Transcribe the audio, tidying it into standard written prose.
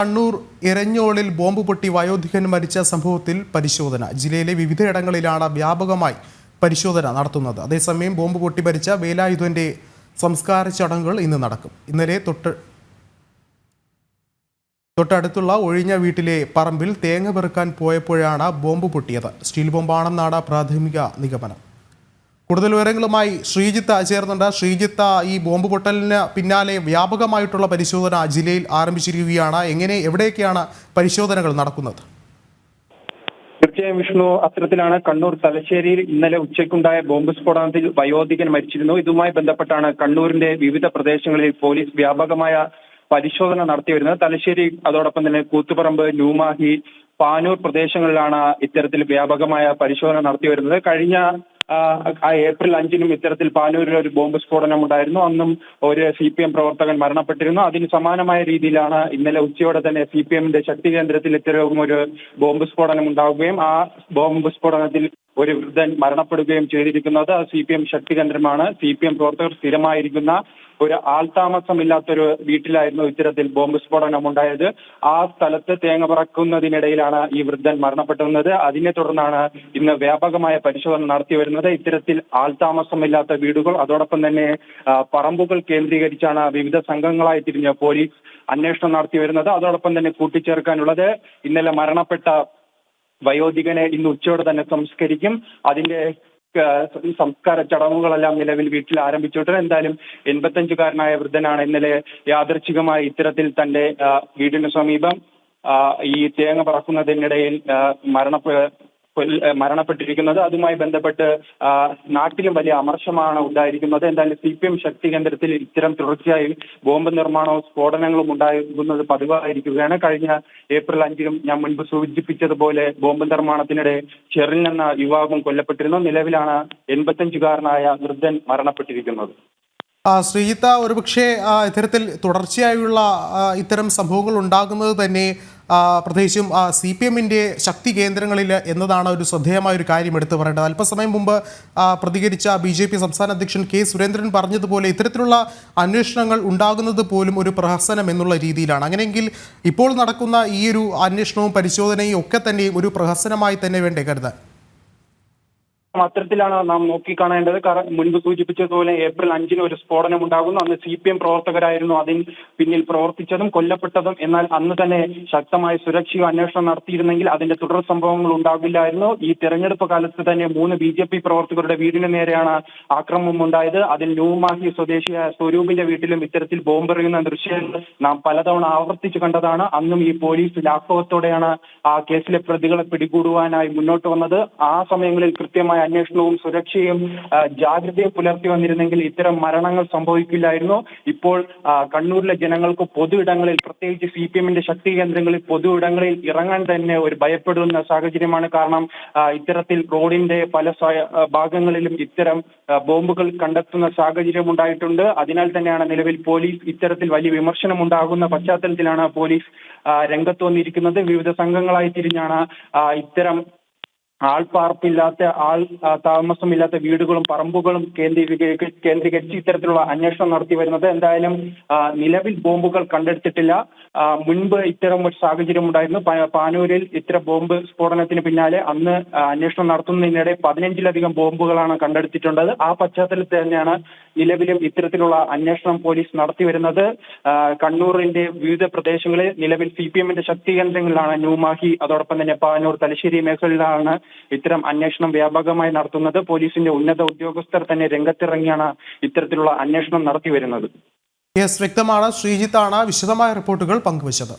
Kannur എരഞ്ഞോളിൽ bomb പൊട്ടി വയോധികൻ മരിച്ച സംഭവത്തിൽ പരിശോധന. ജില്ലയിലെ വിവിധയിടങ്ങളിലാണ് വ്യാപകമായി പരിശോധന നടത്തുന്നത്. അതേസമയം ബോംബ് പൊട്ടി മരിച്ച വേലായുധന്റെ സംസ്കാര ചടങ്ങുകൾ ഇന്ന് നടക്കും. ഇന്നലെ തൊട്ടടുത്തുള്ള ഒഴിഞ്ഞ വീട്ടിലെ പറമ്പിൽ തേങ്ങ പെറുക്കാൻ പോയപ്പോഴാണ് ബോംബ് പൊട്ടിയത്. സ്റ്റീൽ ബോംബാണെന്നാണ് പ്രാഥമിക നിഗമനം. കൂടുതൽ വിവരങ്ങളുമായി ശ്രീജിത്ത് ചേർന്നുണ്ട്. ശ്രീജിത്ത്, ഈ ബോംബ് പൊട്ടലിന് പിന്നാലെ വ്യാപകമായിട്ടുള്ള പരിശോധന ജില്ലയിൽ ആരംഭിച്ചിരിക്കുകയാണ്. എവിടെയൊക്കെയാണ് പരിശോധനകൾ നടക്കുന്നത്? തീർച്ചയായും വിഷ്ണു, അത്തരത്തിലാണ് കണ്ണൂർ തലശ്ശേരിയിൽ ഇന്നലെ ഉച്ചയ്ക്കുണ്ടായ ബോംബ് സ്ഫോടനത്തിൽ വയോധികൻ മരിച്ചിരുന്നു. ഇതുമായി ബന്ധപ്പെട്ടാണ് കണ്ണൂരിന്റെ വിവിധ പ്രദേശങ്ങളിൽ പോലീസ് വ്യാപകമായ പരിശോധന നടത്തി വരുന്നത്. തലശ്ശേരി, അതോടൊപ്പം തന്നെ കൂത്തുപറമ്പ്, ന്യൂമാഹി, പാനൂർ പ്രദേശങ്ങളിലാണ് ഇത്തരത്തിൽ വ്യാപകമായ പരിശോധന നടത്തി വരുന്നത്. കഴിഞ്ഞ ഏപ്രിൽ 5-നും ഇത്തരത്തിൽ പാനൂരിൽ ഒരു ബോംബ് സ്ഫോടനം ഉണ്ടായിരുന്നു. അന്നും ഒരു CPM പ്രവർത്തകൻ മരണപ്പെട്ടിരുന്നു. അതിന് സമാനമായ രീതിയിലാണ് ഇന്നലെ ഉച്ചയോടെ തന്നെ CPMന്റെ ശക്തി കേന്ദ്രത്തിൽ ഇത്തരം ഒരു ബോംബ് സ്ഫോടനം ഉണ്ടാവുകയും ആ ബോംബ് സ്ഫോടനത്തിൽ ഒരു വൃദ്ധൻ മരണപ്പെടുകയും ചെയ്തിരിക്കുന്നത് CPM ശക്തി കേന്ദ്രമാണ്. CPM പ്രവർത്തകർ സ്ഥിരമായിരിക്കുന്ന ഒരു ആൾതാമസമില്ലാത്തൊരു വീട്ടിലായിരുന്നു ഇത്തരത്തിൽ ബോംബ് സ്ഫോടനം ഉണ്ടായത്. ആ സ്ഥലത്ത് തേങ്ങ പറക്കുന്നതിനിടയിലാണ് ഈ വൃദ്ധൻ മരണപ്പെട്ടുന്നത്. അതിനെ തുടർന്നാണ് ഇന്ന് വ്യാപകമായ പരിശോധന നടത്തി വരുന്നത്. ഇത്തരത്തിൽ ആൾതാമസമില്ലാത്ത വീടുകൾ, അതോടൊപ്പം തന്നെ പറമ്പുകൾ കേന്ദ്രീകരിച്ചാണ് വിവിധ സംഘങ്ങളായി തിരിഞ്ഞ് പോലീസ് അന്വേഷണം നടത്തി വരുന്നത്. അതോടൊപ്പം തന്നെ കൂട്ടിച്ചേർക്കാനുള്ളത്, ഇന്നലെ മരണപ്പെട്ട വയോധികനെ ഇന്ന് ഉച്ചയോടെ തന്നെ സംസ്കരിക്കും. അതിന്റെ സംസ്കാര ചടങ്ങുകളെല്ലാം നിലവിൽ വീട്ടിൽ ആരംഭിച്ചിട്ടുണ്ട്. എന്തായാലും 85-കാരനായ വൃദ്ധനാണ് ഇന്നലെ യാദൃച്ഛികമായി ഇത്തരത്തിൽ തന്റെ വീടിന് സമീപം ഈ തേങ്ങ പറക്കുന്നതിനിടയിൽ മരണപ്പെട്ടിരിക്കുന്നത്. അതുമായി ബന്ധപ്പെട്ട് നാട്ടിലും വലിയ അമർഷമാണ് ഉണ്ടായിരിക്കുന്നത്. എന്തായാലും CPM ശക്തി കേന്ദ്രത്തിൽ ഇത്തരം തുടർച്ചയായി ബോംബ് നിർമ്മാണവും സ്ഫോടനങ്ങളും ഉണ്ടാകുന്നത് പതിവായിരിക്കുകയാണ്. കഴിഞ്ഞ ഏപ്രിൽ 5-നും ഞാൻ മുൻപ് സൂചിപ്പിച്ചതുപോലെ ബോംബ് നിർമ്മാണത്തിനിടെ ചെറിൽ എന്ന യുവാവും കൊല്ലപ്പെട്ടിരുന്നു. നിലവിലാണ് 85-കാരനായ വൃദ്ധൻ മരണപ്പെട്ടിരിക്കുന്നത്. ശ്രീജിത്ത്, ഒരുപക്ഷെ ഇത്തരത്തിൽ തുടർച്ചയായുള്ള ഇത്തരം സംഭവങ്ങൾ ഉണ്ടാകുന്നത് തന്നെ പ്രത്യേകിച്ചും CPMന്റെ ശക്തി കേന്ദ്രങ്ങളിൽ എന്നതാണ് ഒരു ശ്രദ്ധേയമായ ഒരു കാര്യം എടുത്തു പറയേണ്ടത്. അല്പസമയം മുമ്പ് പ്രതികരിച്ച BJP സംസ്ഥാന അധ്യക്ഷൻ K. സുരേന്ദ്രൻ പറഞ്ഞതുപോലെ ഇത്തരത്തിലുള്ള അന്വേഷണങ്ങൾ ഉണ്ടാകുന്നത് പോലും ഒരു പ്രഹസനം എന്നുള്ള രീതിയിലാണ്. അങ്ങനെയെങ്കിൽ ഇപ്പോൾ നടക്കുന്ന ഈ ഒരു അന്വേഷണവും പരിശോധനയും ഒക്കെ തന്നെയും ഒരു പ്രഹസനമായി തന്നെ വേണ്ടേ കരുതാൻ? അത്തരത്തിലാണ് നാം നോക്കിക്കാണേണ്ടത്. മുൻപ് സൂചിപ്പിച്ചതുപോലെ ഏപ്രിൽ 5-ന് ഒരു സ്ഫോടനം ഉണ്ടാകുന്നു. അന്ന് CPM പ്രവർത്തകരായിരുന്നു അതിന് പിന്നിൽ പ്രവർത്തിച്ചതും കൊല്ലപ്പെട്ടതും. എന്നാൽ അന്ന് തന്നെ ശക്തമായ സുരക്ഷയും അന്വേഷണം നടത്തിയിരുന്നെങ്കിൽ അതിന്റെ തുടർ സംഭവങ്ങൾ ഉണ്ടാകില്ലായിരുന്നു. ഈ തെരഞ്ഞെടുപ്പ് കാലത്ത് തന്നെ 3 BJP പ്രവർത്തകരുടെ വീടിന് നേരെയാണ് ആക്രമണം ഉണ്ടായത്. അതിൽ ന്യൂമാഹി സ്വദേശിയായ സ്വരൂപിന്റെ വീട്ടിലും ഇത്തരത്തിൽ ബോംബെറിയുന്ന ദൃശ്യം നാം പലതവണ ആവർത്തിച്ചു കണ്ടതാണ്. അന്നും ഈ പോലീസ് ലാഘവത്തോടെയാണ് ആ കേസിലെ പ്രതികളെ പിടികൂടുവാനായി മുന്നോട്ട് വന്നത്. ആ സമയങ്ങളിൽ കൃത്യമായ അന്വേഷണവും സുരക്ഷയും ജാഗ്രതയും പുലർത്തി വന്നിരുന്നെങ്കിൽ ഇത്തരം മരണങ്ങൾ സംഭവിക്കില്ലായിരുന്നു. ഇപ്പോൾ കണ്ണൂരിലെ ജനങ്ങൾക്ക് പൊതു ഇടങ്ങളിൽ, പ്രത്യേകിച്ച് CPMന്റെ ശക്തി കേന്ദ്രങ്ങളിൽ പൊതു ഇടങ്ങളിൽ ഇറങ്ങാൻ തന്നെ ഒരു ഭയപ്പെടുന്ന സാഹചര്യമാണ്. കാരണം ഇത്തരത്തിൽ റോഡിന്റെ പല ഭാഗങ്ങളിലും ഇത്തരം ബോംബുകൾ കണ്ടെത്തുന്ന സാഹചര്യം ഉണ്ടായിട്ടുണ്ട്. അതിനാൽ തന്നെയാണ് നിലവിൽ പോലീസ് ഇത്തരത്തിൽ വലിയ വിമർശനം ഉണ്ടാകുന്ന പശ്ചാത്തലത്തിലാണ് പോലീസ് രംഗത്ത് വന്നിരിക്കുന്നത്. വിവിധ സംഘങ്ങളായി തിരിഞ്ഞാണ് ഇത്തരം ആൾപ്പാർപ്പില്ലാത്ത, താമസമില്ലാത്ത വീടുകളും പറമ്പുകളും കേന്ദ്രീകരിച്ച് ഇത്തരത്തിലുള്ള അന്വേഷണം നടത്തി വരുന്നത്. എന്തായാലും നിലവിൽ ബോംബുകൾ കണ്ടെടുത്തിട്ടില്ല. മുൻപ് ഇത്തരം ഒരു സാഹചര്യം ഉണ്ടായിരുന്നു. പാനൂരിൽ ഇത്തരം ബോംബ് സ്ഫോടനത്തിന് പിന്നാലെ അന്ന് അന്വേഷണം നടത്തുന്നതിനിടെ 15-ലധികം ബോംബുകളാണ് കണ്ടെടുത്തിട്ടുള്ളത്. ആ പശ്ചാത്തലത്തിൽ തന്നെയാണ് നിലവിലും ഇത്തരത്തിലുള്ള അന്വേഷണം പോലീസ് നടത്തി വരുന്നത്. കണ്ണൂരിന്റെ വിവിധ പ്രദേശങ്ങളിൽ നിലവിൽ CPMന്റെ ശക്തി കേന്ദ്രങ്ങളിലാണ് ന്യൂമാഹി, അതോടൊപ്പം തന്നെ പാനൂർ, തലശ്ശേരി മേഖലയിലാണ് ഇത്തരം അന്വേഷണം വ്യാപകമായി നടത്തുന്നത്. പോലീസിന്റെ ഉന്നത ഉദ്യോഗസ്ഥർ തന്നെ രംഗത്തിറങ്ങിയാണ് ഇത്തരത്തിലുള്ള അന്വേഷണം നടത്തി വരുന്നത്. വ്യക്തമാണ്. ശ്രീജിത്താണ് വിശദമായ റിപ്പോർട്ടുകൾ പങ്കുവച്ചത്.